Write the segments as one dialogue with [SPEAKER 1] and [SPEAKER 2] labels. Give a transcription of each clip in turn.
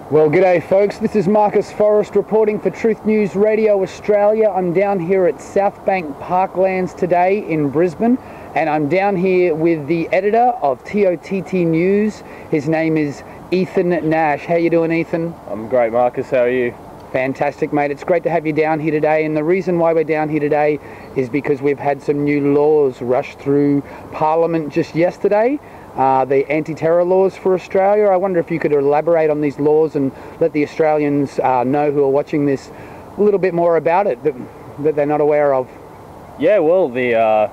[SPEAKER 1] Well, g'day folks, this is Marcus Forrest reporting for Truth News Radio Australia. I'm down here at Southbank Parklands today in Brisbane, and I'm down here with the editor of TOTT News. His name is Ethan Nash. How you doing, Ethan?
[SPEAKER 2] I'm great, Marcus. How are you?
[SPEAKER 1] Fantastic, mate. It's great to have you down here today, and the reason why we're down here today is because we've had some new laws rush through Parliament just yesterday. The anti-terror laws for Australia. I wonder if you could elaborate on these laws and let the Australians know who are watching this a little bit more about it that they're not aware of.
[SPEAKER 2] Yeah, well, the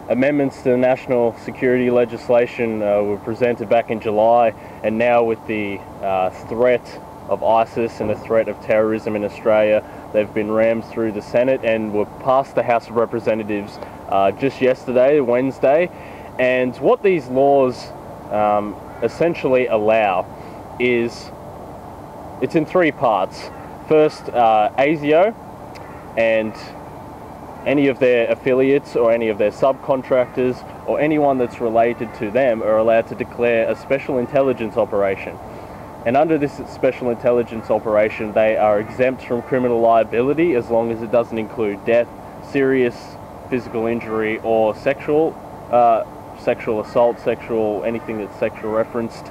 [SPEAKER 2] amendments to the national security legislation were presented back in July, and now with the threat of ISIS and the threat of terrorism in Australia, they've been rammed through the Senate and were passed the House of Representatives just yesterday, Wednesday. And what these laws essentially allow is, it's in three parts. First, ASIO and any of their affiliates or any of their subcontractors or anyone that's related to them are allowed to declare a special intelligence operation. And under this special intelligence operation, they are exempt from criminal liability as long as it doesn't include death, serious physical injury, or sexual assault, anything that's sexual referenced.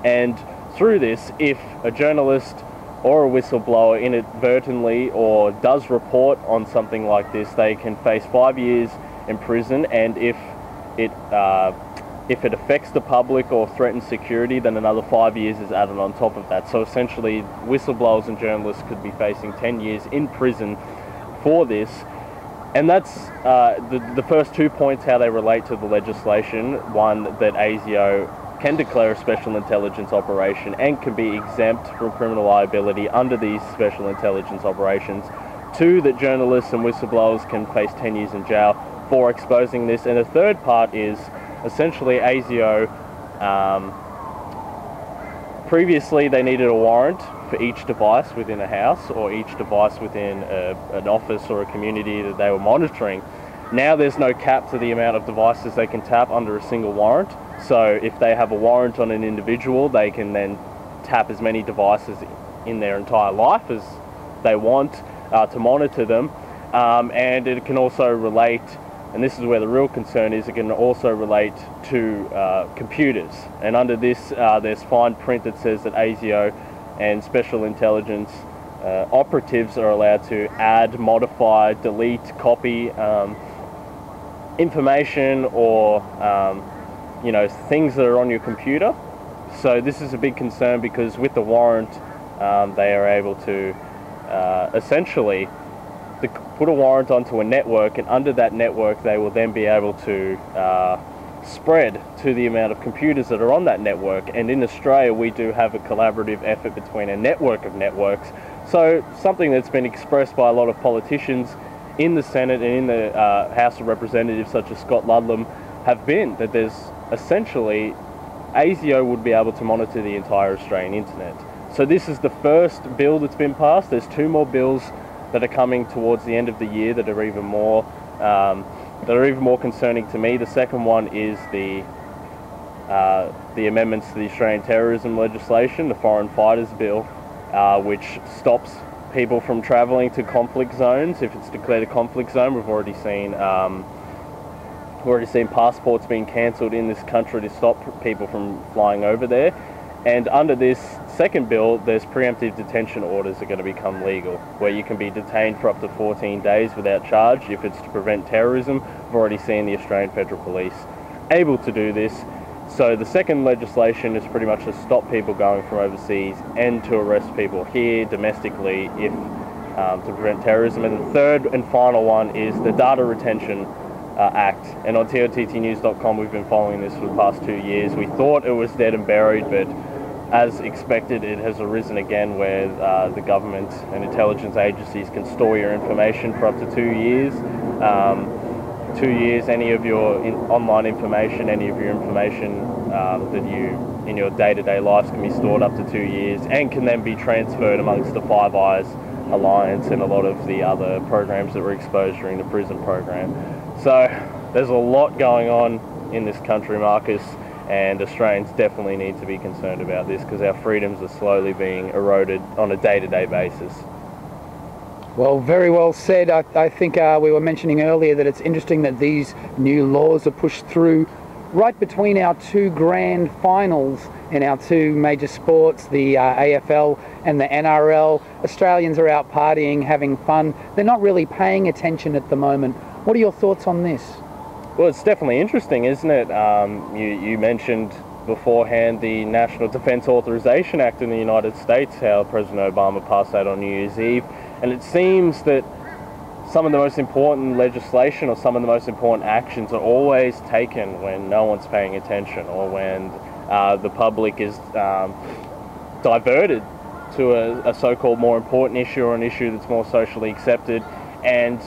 [SPEAKER 2] And through this, if a journalist or a whistleblower inadvertently or does report on something like this, they can face 5 years in prison, and if it affects the public or threatens security, then another 5 years is added on top of that. So essentially, whistleblowers and journalists could be facing 10 years in prison for this. And that's the first 2 points, how they relate to the legislation. One, that ASIO can declare a special intelligence operation and can be exempt from criminal liability under these special intelligence operations. Two, that journalists and whistleblowers can face 10 years in jail for exposing this. And the third part is essentially ASIO, previously they needed a warrant for each device within a house or each device within an office or a community that they were monitoring. Now there's no cap to the amount of devices they can tap under a single warrant. So if they have a warrant on an individual, they can then tap as many devices in their entire life as they want to monitor them. And it can also relate, and this is where the real concern is, it can also relate to computers. And under this, there's fine print that says that ASIO and special intelligence operatives are allowed to add, modify, delete, copy information or things that are on your computer. So this is a big concern because with the warrant, they are able to essentially put a warrant onto a network, and under that network they will then be able to spread to the amount of computers that are on that network. And in Australia we do have a collaborative effort between a network of networks. So something that's been expressed by a lot of politicians in the Senate and in the House of Representatives, such as Scott Ludlam, have been that there's essentially ASIO would be able to monitor the entire Australian internet. So this is the first bill that's been passed. There's two more bills that are coming towards the end of the year that are even more concerning to me. The second one is the amendments to the Australian terrorism legislation, the Foreign Fighters Bill, which stops people from travelling to conflict zones. If it's declared a conflict zone, we've already seen passports being cancelled in this country to stop people from flying over there. And under this second bill, there's preemptive detention orders that are going to become legal, where you can be detained for up to 14 days without charge if it's to prevent terrorism. We've already seen the Australian Federal Police able to do this. So the second legislation is pretty much to stop people going from overseas and to arrest people here domestically if to prevent terrorism. And the third and final one is the Data Retention Act. And on TOTTnews.com we've been following this for the past 2 years. We thought it was dead and buried, but as expected, it has arisen again, where the government and intelligence agencies can store your information for up to 2 years. 2 years, any of your online information, any of your information that you in your day-to-day lives can be stored up to 2 years, and can then be transferred amongst the Five Eyes Alliance and a lot of the other programs that were exposed during the prison program. So there's a lot going on in this country, Marcus, and Australians definitely need to be concerned about this because our freedoms are slowly being eroded on a day-to-day basis.
[SPEAKER 1] Well, very well said. I think we were mentioning earlier that it's interesting that these new laws are pushed through right between our two grand finals in our two major sports, the AFL and the NRL. Australians are out partying, having fun. They're not really paying attention at the moment. What are your thoughts on this?
[SPEAKER 2] Well, it's definitely interesting, isn't it? You mentioned beforehand the National Defence Authorization Act in the United States, how President Obama passed that on New Year's Eve. And it seems that some of the most important legislation or some of the most important actions are always taken when no one's paying attention or when the public is diverted to a so-called more important issue or an issue that's more socially accepted. And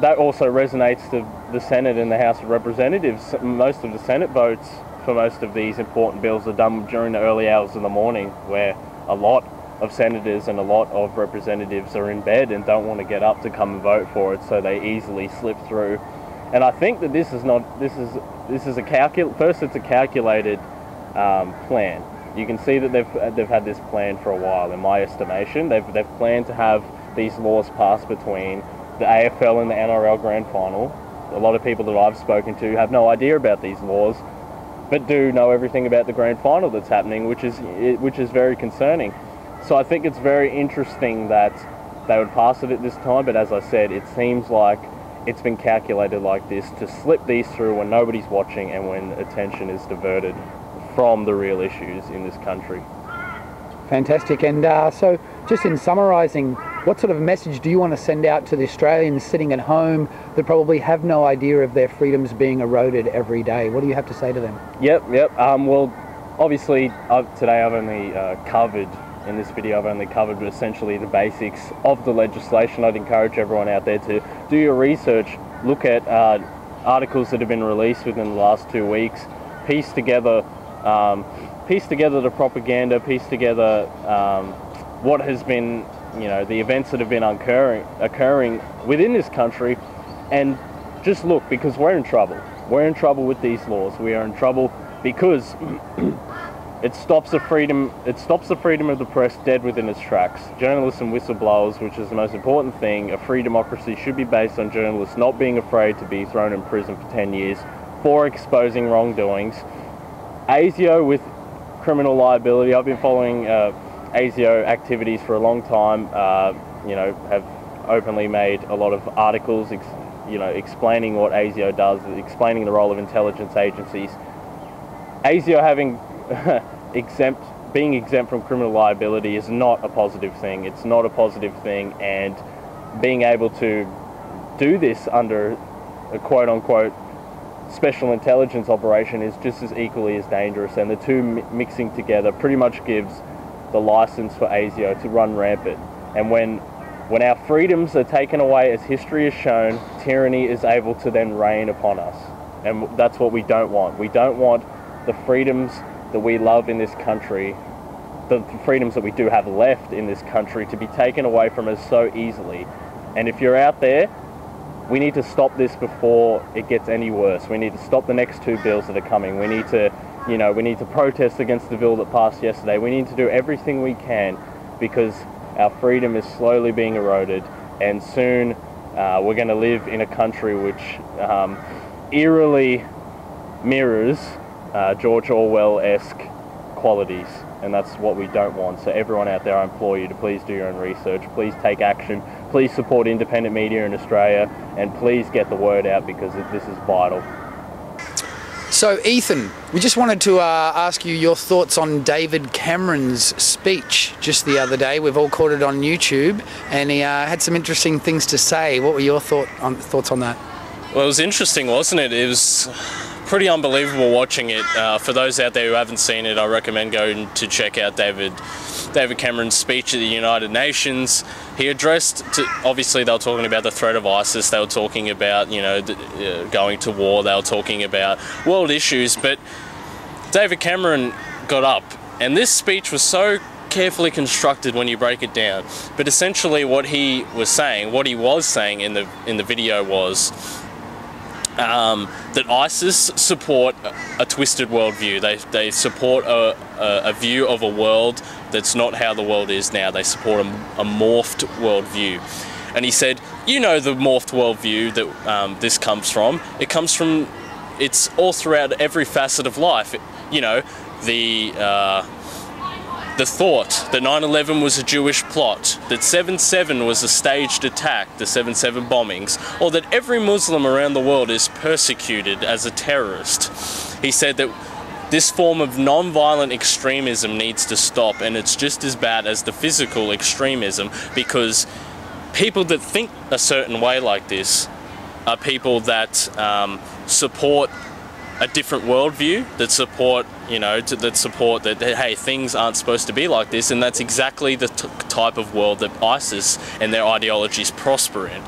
[SPEAKER 2] that also resonates to the Senate and the House of Representatives. Most of the Senate votes for most of these important bills are done during the early hours of the morning, where a lot of senators and a lot of representatives are in bed and don't want to get up to come and vote for it, so they easily slip through. And I think that this is a calculated plan. You can see that they've had this plan for a while. In my estimation, they've planned to have these laws passed between the AFL and the NRL grand final. A lot of people that I've spoken to have no idea about these laws, but do know everything about the grand final that's happening, which is very concerning. So I think it's very interesting that they would pass it at this time, but as I said, it seems like it's been calculated like this to slip these through when nobody's watching and when attention is diverted from the real issues in this country.
[SPEAKER 1] Fantastic. And so just in summarising, what sort of message do you want to send out to the Australians sitting at home that probably have no idea of their freedoms being eroded every day? What do you have to say to them?
[SPEAKER 2] Yep. Well, obviously, today I've only covered, in this video, I've only covered essentially the basics of the legislation. I'd encourage everyone out there to do your research, look at articles that have been released within the last 2 weeks, piece together the propaganda, piece together what has been, the events that have been occurring within this country, and just look, because we're in trouble. We're in trouble with these laws. We are in trouble because it stops the freedom of the press dead within its tracks. Journalists and whistleblowers, which is the most important thing. A free democracy should be based on journalists not being afraid to be thrown in prison for 10 years for exposing wrongdoings. ASIO with criminal liability. I've been following ASIO activities for a long time. Have openly made a lot of articles, explaining what ASIO does, explaining the role of intelligence agencies. ASIO having being exempt from criminal liability is not a positive thing. It's not a positive thing, and being able to do this under a quote-unquote special intelligence operation is just as equally as dangerous, and the two mixing together pretty much gives the license for ASIO to run rampant. And when our freedoms are taken away, as history has shown, tyranny is able to then reign upon us, and that's what we don't want. We don't want the freedoms that we love in this country, the freedoms that we do have left in this country, to be taken away from us so easily. And if you're out there, we need to stop this before it gets any worse. We need to stop the next two bills that are coming. We need to protest against the bill that passed yesterday. We need to do everything we can, because our freedom is slowly being eroded, and soon we're going to live in a country which eerily mirrors George Orwell-esque qualities, and that's what we don't want. So everyone out there, I implore you to please do your own research, please take action, please support independent media in Australia, and please get the word out, because this is vital.
[SPEAKER 1] So Ethan, we just wanted to ask you your thoughts on David Cameron's speech just the other day. We've all caught it on YouTube, and he had some interesting things to say. What were your thoughts on that?
[SPEAKER 3] Well, it was interesting, wasn't it? It was pretty unbelievable watching it. For those out there who haven't seen it, I recommend going to check out David Cameron's speech at the United Nations. He addressed, obviously they were talking about the threat of ISIS, they were talking about, going to war, they were talking about world issues, but David Cameron got up, and this speech was so carefully constructed when you break it down. But essentially what he was saying in the video was, that ISIS support a twisted worldview. They support a view of a world that's not how the world is now. They support a morphed worldview. And he said, you know, the morphed worldview that this comes from. It's all throughout every facet of life. You know, the thought that 9/11 was a Jewish plot, that 7/7 was a staged attack, the 7/7 bombings, or that every Muslim around the world is persecuted as a terrorist. He said that this form of non-violent extremism needs to stop, and it's just as bad as the physical extremism, because people that think a certain way like this are people that support a different worldview, that support, you know, that hey, things aren't supposed to be like this, and that's exactly the type of world that ISIS and their ideologies prosper in.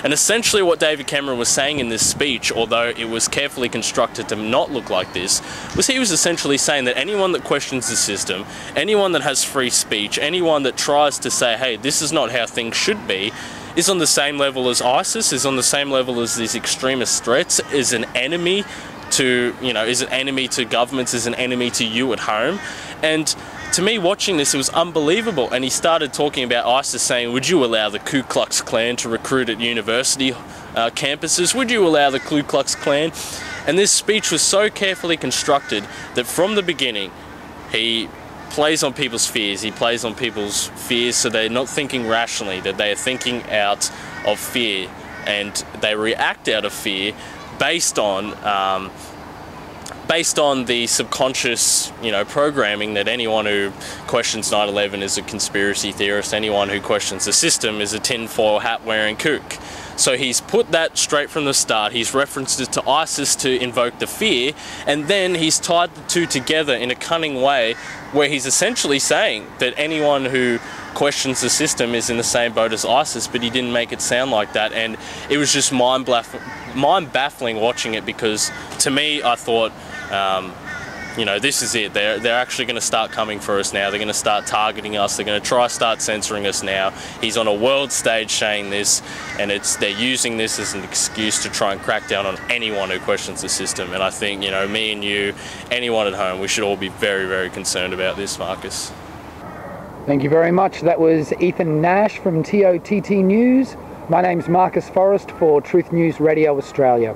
[SPEAKER 3] And essentially what David Cameron was saying in this speech, although it was carefully constructed to not look like this, was he was essentially saying that anyone that questions the system, anyone that has free speech, anyone that tries to say, hey, this is not how things should be, is on the same level as ISIS, is on the same level as these extremist threats, is an enemy to, you know, is an enemy to governments, is an enemy to you at home. And to me, watching this, it was unbelievable. And he started talking about ISIS, saying, would you allow the Ku Klux Klan to recruit at university campuses? Would you allow the Ku Klux Klan? And this speech was so carefully constructed that from the beginning, he plays on people's fears. He plays on people's fears so they're not thinking rationally, that they are thinking out of fear, and they react out of fear based on the subconscious, you know, programming that anyone who questions 9/11 is a conspiracy theorist, anyone who questions the system is a tinfoil hat wearing kook. So he's put that straight from the start. He's referenced it to ISIS to invoke the fear, and then he's tied the two together in a cunning way where he's essentially saying that anyone who questions the system is in the same boat as ISIS, but he didn't make it sound like that. And it was just mind-baffling watching it, because to me, I thought, you know, this is it. They're actually going to start coming for us now. They're going to start targeting us. They're going to start censoring us now. He's on a world stage saying this, and they're using this as an excuse to try and crack down on anyone who questions the system. And I think, you know, me and you, anyone at home, we should all be very, very concerned about this, Marcus.
[SPEAKER 1] Thank you very much. That was Ethan Nash from TOTT News. My name's Marcus Forrest for Truth News Radio Australia.